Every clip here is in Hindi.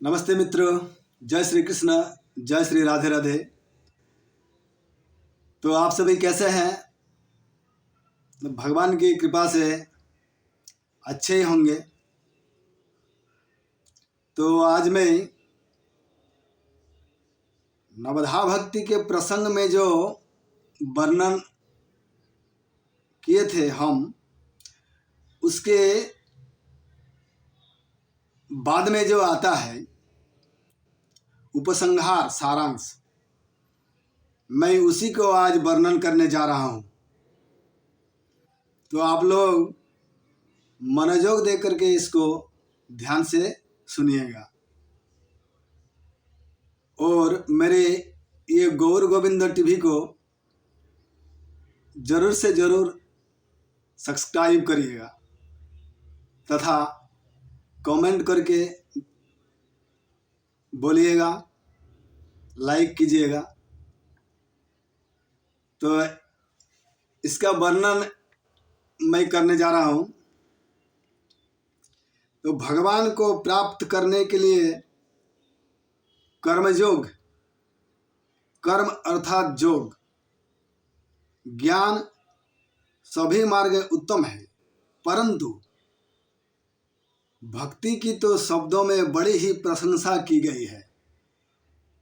नमस्ते मित्रों, जय श्री कृष्ण, जय श्री राधे राधे। तो आप सभी कैसे हैं? भगवान की कृपा से अच्छे ही होंगे। तो आज मैं नवधा भक्ति के प्रसंग में जो वर्णन किए थे हम, उसके बाद में जो आता है उपसंहार सारांश, मैं उसी को आज वर्णन करने जा रहा हूँ। तो आप लोग मनोयोग दे करके इसको ध्यान से सुनिएगा और मेरे ये गौर गोविंद टीवी को जरूर से जरूर सब्सक्राइब करिएगा तथा कमेंट करके बोलिएगा, लाइक कीजिएगा। तो इसका वर्णन मैं करने जा रहा हूँ। तो भगवान को प्राप्त करने के लिए कर्मयोग, कर्म अर्थात योग, ज्ञान सभी मार्ग उत्तम है, परंतु भक्ति की तो शब्दों में बड़ी ही प्रशंसा की गई है।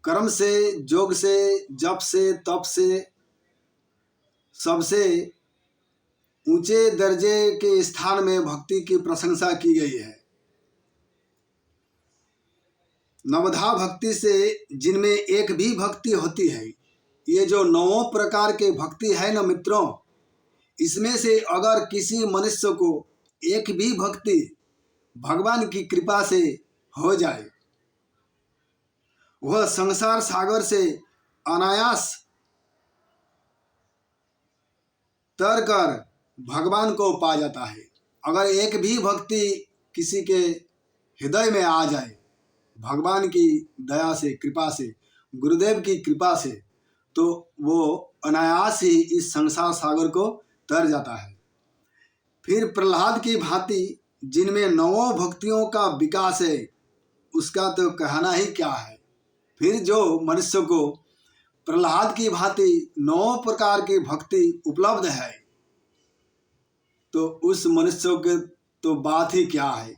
कर्म से, योग से, जप से, तप से, सबसे ऊंचे दर्जे के स्थान में भक्ति की प्रशंसा की गई है। नवधा भक्ति से जिनमें एक भी भक्ति होती है, ये जो 9 प्रकार के भक्ति है ना मित्रों, इसमें से अगर किसी मनुष्य को एक भी भक्ति भगवान की कृपा से हो जाए, वह संसार सागर से अनायास तर कर भगवान को पा जाता है। अगर एक भी भक्ति किसी के हृदय में आ जाए भगवान की दया से, कृपा से, गुरुदेव की कृपा से, तो वो अनायास ही इस संसार सागर को तर जाता है। फिर प्रहलाद की भांति जिनमें 9 भक्तियों का विकास है, उसका तो कहना ही क्या है। फिर जो मनुष्य को प्रहलाद की भांति 9 प्रकार की भक्ति उपलब्ध है, तो उस मनुष्य के तो बात ही क्या है।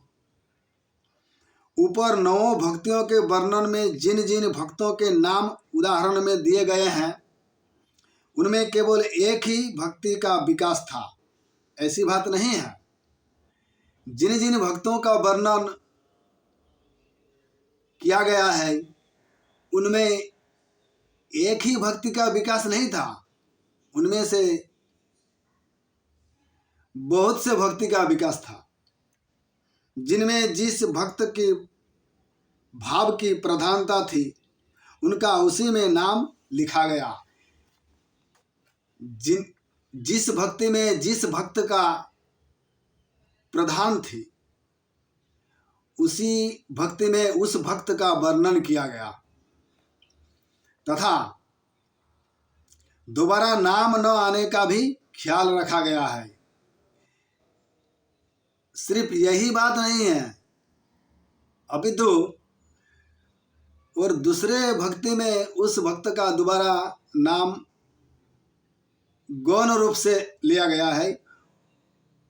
ऊपर 9 भक्तियों के वर्णन में जिन जिन भक्तों के नाम उदाहरण में दिए गए हैं, उनमें केवल एक ही भक्ति का विकास था, ऐसी बात नहीं है। जिन जिन भक्तों का वर्णन किया गया है, उनमें एक ही भक्ति का विकास नहीं था, उनमें से बहुत से भक्ति का विकास था। जिनमें जिस भक्त की भाव की प्रधानता थी, उनका उसी में नाम लिखा गया। जिस भक्ति में जिस भक्त का प्रधान थी, उसी भक्ति में उस भक्त का वर्णन किया गया तथा दोबारा नाम न आने का भी ख्याल रखा गया है। सिर्फ यही बात नहीं है, अभी तो और दूसरे भक्ति में उस भक्त का दोबारा नाम गौण रूप से लिया गया है,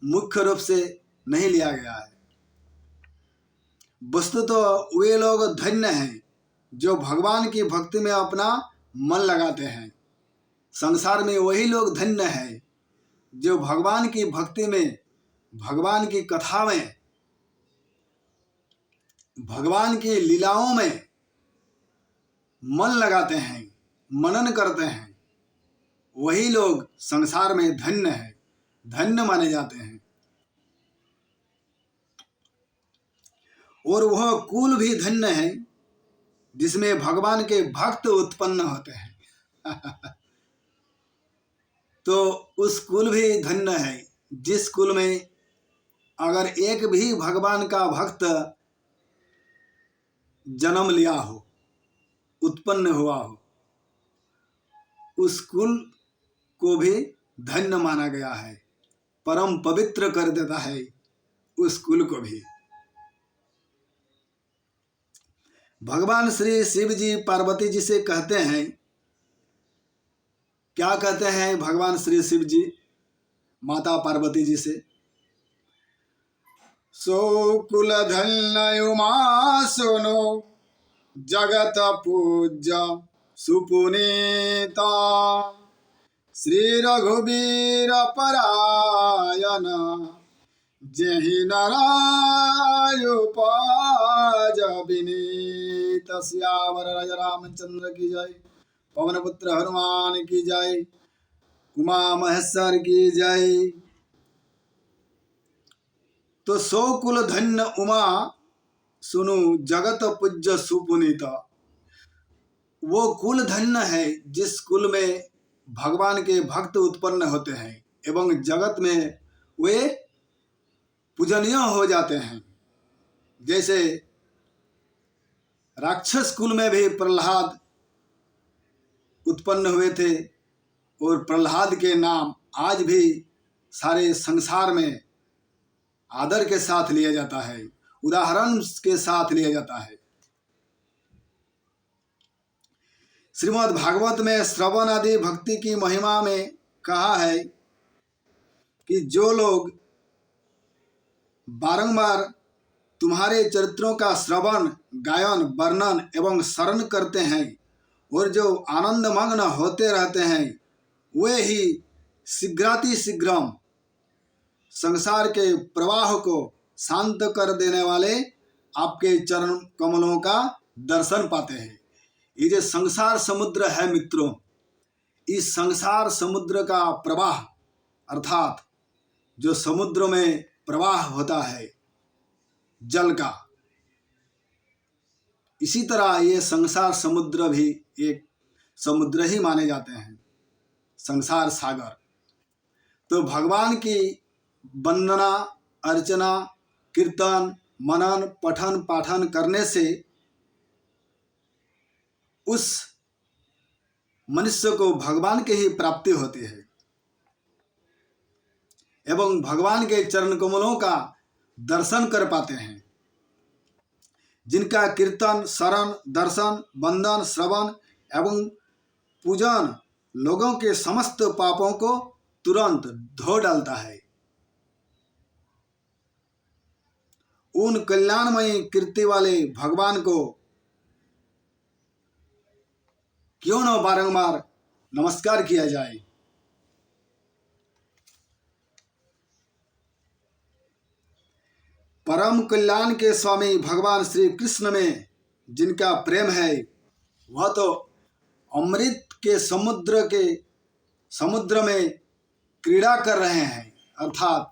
मुख्य रूप से नहीं लिया गया है। वस्तु तो वे लोग धन्य हैं जो भगवान की भक्ति में अपना मन लगाते हैं। संसार में वही लोग धन्य हैं जो भगवान की भक्ति में, भगवान की कथा में, भगवान की लीलाओं में मन लगाते हैं, मनन करते हैं। वही लोग संसार में धन्य हैं, धन्य माने जाते हैं। और वह कुल भी धन्य है जिसमें भगवान के भक्त उत्पन्न होते हैं। तो उस कुल भी धन्य है जिस कुल में अगर एक भी भगवान का भक्त जन्म लिया हो, उत्पन्न हुआ हो, उस कुल को भी धन्य माना गया है। परम पवित्र कर देता है उस कुल को भी। भगवान श्री शिव जी पार्वती जी से कहते हैं, क्या कहते हैं भगवान श्री शिव जी माता पार्वती जी से? सो कुल धन्य उमा सुनो जगत पूज्य सुपुनीता श्री रघुवीर परायण जहि नारायण विनीत। सियावर रामचंद्र की जय, पवन पुत्र हनुमान की जय, उमा महेश्वर की जय। तो सो कुल धन्य उमा सुनु जगत पूज्य सुपुनीता, वो कुल धन्य है जिस कुल में भगवान के भक्त उत्पन्न होते हैं एवं जगत में वे पूजनीय हो जाते हैं। जैसे राक्षस कुल में भी प्रहलाद उत्पन्न हुए थे और प्रहलाद के नाम आज भी सारे संसार में आदर के साथ लिया जाता है, उदाहरण के साथ लिया जाता है। श्रीमद् भागवत में श्रवण आदि भक्ति की महिमा में कहा है कि जो लोग बारंबार तुम्हारे चरित्रों का श्रवण, गायन, वर्णन एवं शरण करते हैं और जो आनंदमग्न होते रहते हैं, वे ही शीघ्रातिशीघ्रम संसार के प्रवाह को शांत कर देने वाले आपके चरण कमलों का दर्शन पाते हैं। ये जो संसार समुद्र है मित्रों, इस संसार समुद्र का प्रवाह अर्थात जो समुद्र में प्रवाह होता है जल का, इसी तरह ये संसार समुद्र भी एक समुद्र ही माने जाते हैं, संसार सागर। तो भगवान की वंदना, अर्चना, कीर्तन, मनन, पठन पाठन करने से उस मनुष्य को भगवान की ही प्राप्ति होती है एवं भगवान के चरण कमलों का दर्शन कर पाते हैं। जिनका कीर्तन, शरण, दर्शन, वंदन, श्रवण एवं पूजन लोगों के समस्त पापों को तुरंत धो डालता है। उन कल्याणमयी कीर्ति वाले भगवान को क्यों न बारंबार नमस्कार किया जाए। परम कल्याण के स्वामी भगवान श्री कृष्ण में जिनका प्रेम है, वह तो अमृत के समुद्र में क्रीड़ा कर रहे हैं, अर्थात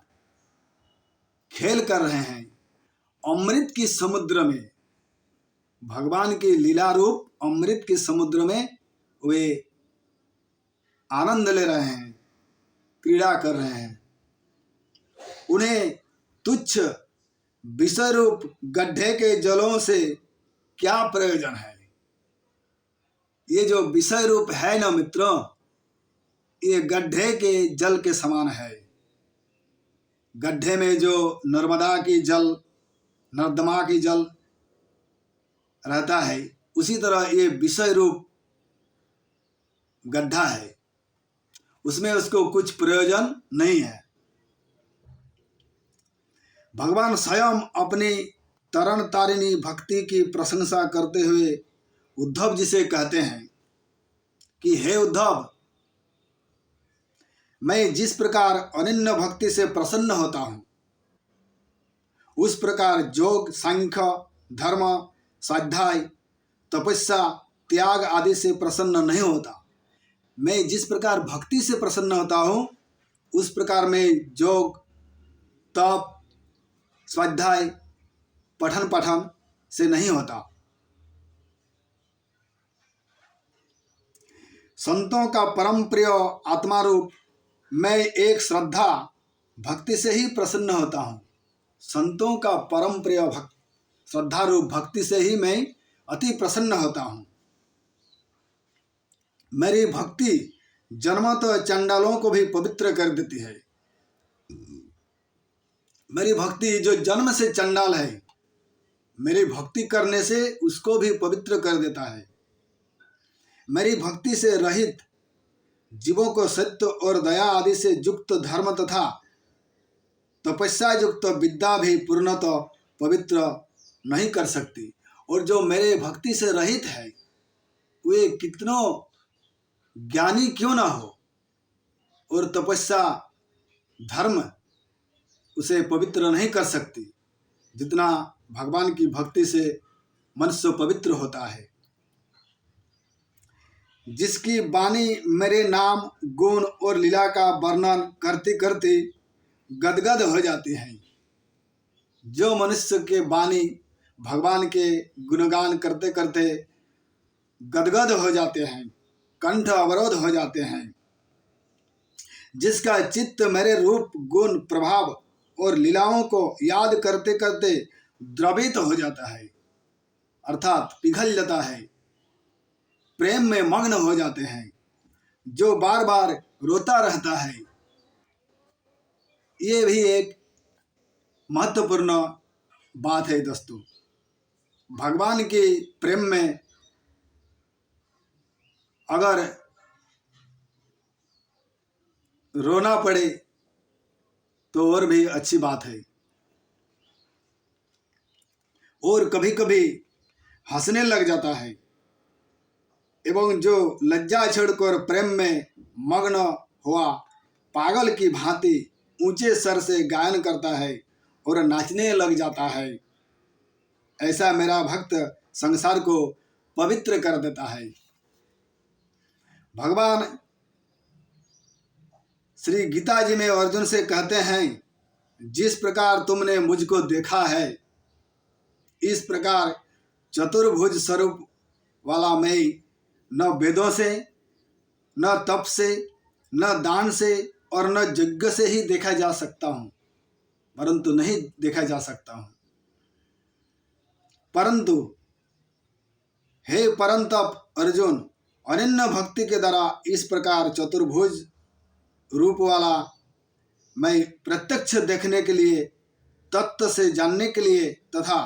खेल कर रहे हैं। अमृत के समुद्र में भगवान के लीला रूप अमृत के समुद्र में वे आनंद ले रहे हैं, क्रीड़ा कर रहे हैं। उन्हें तुच्छ विषय रूप गड्ढे के जलों से क्या प्रयोजन है। ये जो विषय रूप है ना मित्रों, ये गड्ढे के जल के समान है। गड्ढे में जो नर्मदा की जल, नर्दमा की जल रहता है, उसी तरह ये विषय रूप गड्ढा है, उसमें उसको कुछ प्रयोजन नहीं है। भगवान स्वयं अपनी तरण तारिणी भक्ति की प्रशंसा करते हुए उद्धव जी से कहते हैं कि हे उद्धव, मैं जिस प्रकार अनन्य भक्ति से प्रसन्न होता हूँ, उस प्रकार योग, सांख्य, धर्म, स्वाध्याय, तपस्या, त्याग आदि से प्रसन्न नहीं होता। मैं जिस प्रकार भक्ति से प्रसन्न होता हूँ, उस प्रकार मैं योग, तप, स्वाध्याय, पठन पाठन से नहीं होता। संतों का परम प्रिय आत्मा रूप मैं एक श्रद्धा भक्ति से ही प्रसन्न होता हूँ। संतों का परम प्रिय श्रद्धा रूप भक्ति से ही मैं अति प्रसन्न होता हूँ। मेरी भक्ति जन्मतः चंडालों को भी पवित्र कर देती है। मेरी भक्ति जो जन्म से चंडाल है, मेरी भक्ति करने से उसको भी पवित्र कर देता है। मेरी भक्ति से रहित जीवों को सत्य और दया आदि से युक्त धर्म तथा तपस्या युक्त विद्या भी पूर्णतः पवित्र नहीं कर सकती। और जो मेरे भक्ति से रहित है वे कितनों ज्ञानी क्यों ना हो, और तपस्या धर्म उसे पवित्र नहीं कर सकती जितना भगवान की भक्ति से मनुष्य पवित्र होता है। जिसकी वाणी मेरे नाम गुण और लीला का वर्णन करते करते गदगद हो जाते हैं। जो मनुष्य के वाणी भगवान के गुणगान करते करते गदगद हो जाते हैं, कंठ अवरोध हो जाते हैं, जिसका चित्त मेरे रूप गुण प्रभाव और लीलाओं को याद करते करते द्रवित हो जाता है, अर्थात पिघल जाता है, प्रेम में मग्न हो जाते हैं, जो बार बार रोता रहता है। ये भी एक महत्वपूर्ण बात है दोस्तों। भगवान के प्रेम में अगर रोना पड़े तो और भी अच्छी बात है, और कभी कभी हंसने लग जाता है, एवं जो लज्जा छोड़कर प्रेम में मग्न हुआ पागल की भांति ऊंचे स्वर से गायन करता है और नाचने लग जाता है, ऐसा मेरा भक्त संसार को पवित्र कर देता है। भगवान श्री गीता जी में अर्जुन से कहते हैं, जिस प्रकार तुमने मुझको देखा है इस प्रकार चतुर्भुज स्वरूप वाला मैं न वेदों से, न तप से, न दान से और न यज्ञ से ही देखा जा सकता हूँ, परंतु नहीं देखा जा सकता हूँ। परंतु हे परंतप अर्जुन, अनन्य भक्ति के द्वारा इस प्रकार चतुर्भुज रूप वाला मैं प्रत्यक्ष देखने के लिए, तत्व से जानने के लिए तथा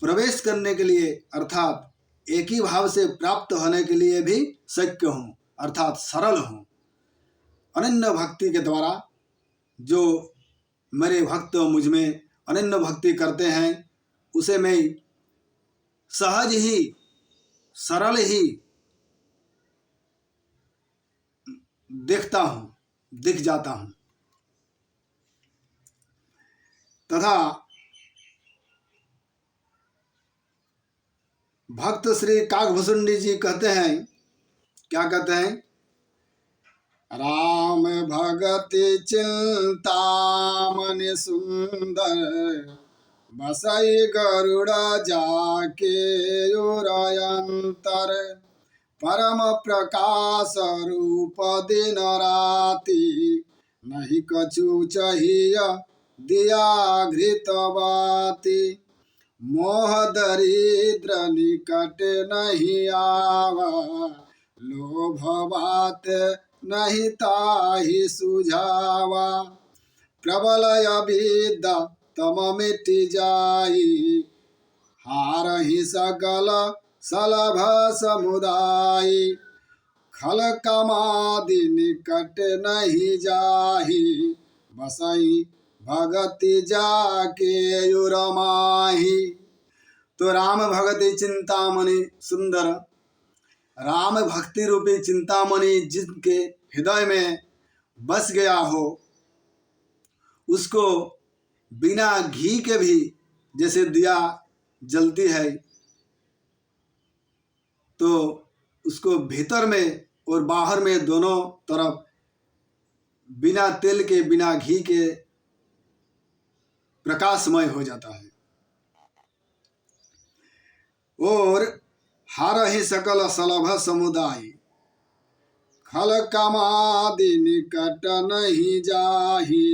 प्रवेश करने के लिए अर्थात एक ही भाव से प्राप्त होने के लिए भी शक्य हूँ, अर्थात सरल हूँ। अनन्य भक्ति के द्वारा जो मेरे भक्त मुझ में अनन्य भक्ति करते हैं उसे मैं सहज ही सरल ही देखता हूँ, दिख जाता हूँ। तथा भक्त श्री काकभूषुंडी जी कहते हैं, क्या कहते हैं, राम भगति चिंतामणि सुंदर बसई गरुड़ जाके उरयंतर परम प्रकाश रूप दिन राति नहीं कछु चाहिए दिया घृतवाति मोह दरिद्र निकट नहीं आवा लोभ बात नहीं ताहि सुझावा प्रबल अविद्या तम मिट जाई हार ही सकल सलभ समुदाय खल कमादि निकट नहीं जाही बसई भगति जाके युरमाही। तो राम भगति चिंतामणि सुंदर, राम भक्ति रूपी चिंतामणि जिनके हृदय में बस गया हो उसको बिना घी के भी जैसे दिया जलती है तो उसको भीतर में और बाहर में दोनों तरफ बिना तेल के बिना घी के प्रकाशमय हो जाता है। और हर ही सकल सलभ समुदाय खल कामादि निकट नहीं जाही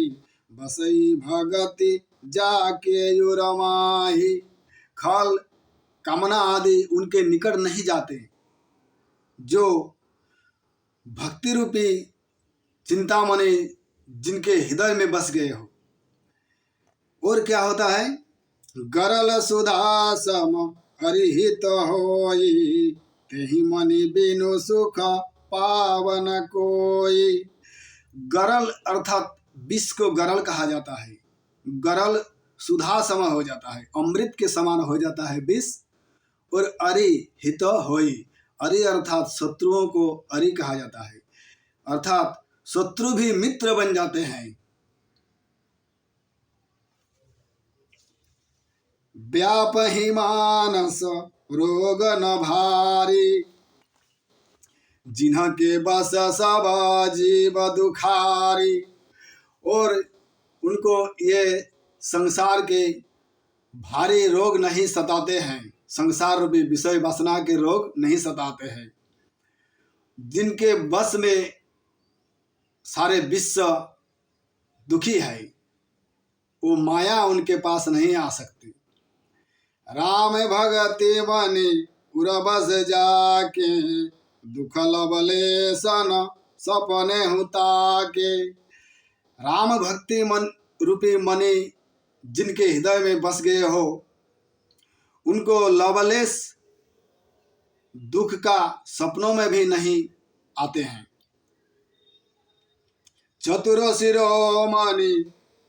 बसई भगति जाके युरमाही। खल कामना आदि उनके निकट नहीं जाते जो भक्ति रूपी चिंतामणि जिनके हृदय में बस गए हो। और क्या होता है, गरल सुधा सम हरिहित होई, तेहि मनि बिनु सुख पावन कोई। गरल अर्थात विष को गरल कहा जाता है। गरल सुधा सम हो जाता है, अमृत के समान हो जाता है विष। और अरि हित होई, अरि अर्थात शत्रुओं को अरि कहा जाता है, अर्थात शत्रु भी मित्र बन जाते हैं। व्यापहि मानस रोग न भारी, जिन्हके बस सब जीव दुखारी। और उनको ये संसार के भारी रोग नहीं सताते हैं, संसार रूपी विषय वासना के रोग नहीं सताते हैं। जिनके बस में सारे विश्व दुखी है, वो माया उनके पास नहीं आ सकती। राम भगति मनि उरबस जाके, दुख लबले सन सपने हुता के। राम भक्ति मन रूपी मणि जिनके हृदय में बस गए हो, उनको लवलेश दुख का सपनों में भी नहीं आते हैं। चतुर शिरोमणि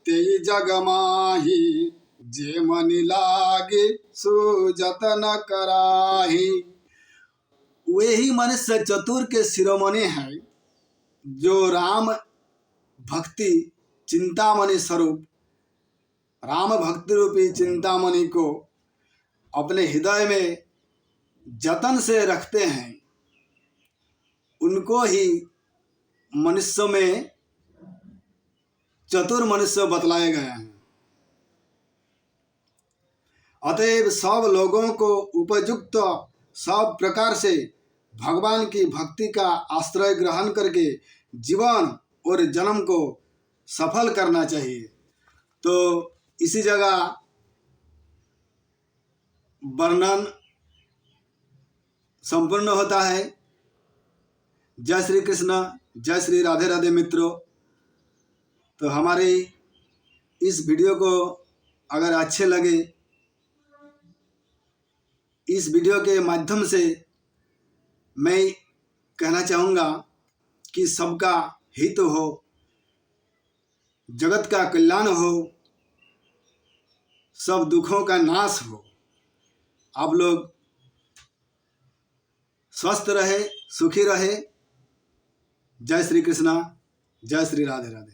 तेई जग माही, जे मनि लागे सुजत न कराही। वे ही मनुष्य चतुर के शिरोमणि है, जो राम भक्ति चिंतामणि स्वरूप राम भक्ति रूपी चिंतामणि को अपने हृदय में जतन से रखते हैं। उनको ही मनुष्य में चतुर मनुष्य बतलाए गए हैं। अतएव सब लोगों को उपयुक्त सब प्रकार से भगवान की भक्ति का आश्रय ग्रहण करके जीवन और जन्म को सफल करना चाहिए। तो इसी जगह वर्णन संपूर्ण होता है। जय श्री कृष्ण, जय श्री राधे राधे मित्रों। तो हमारे इस वीडियो को अगर अच्छे लगे, इस वीडियो के माध्यम से मैं कहना चाहूँगा कि सबका हित हो, जगत का कल्याण हो, सब दुखों का नाश हो, आप लोग स्वस्थ रहे, सुखी रहे। जय श्री कृष्णा, जय श्री राधे राधे।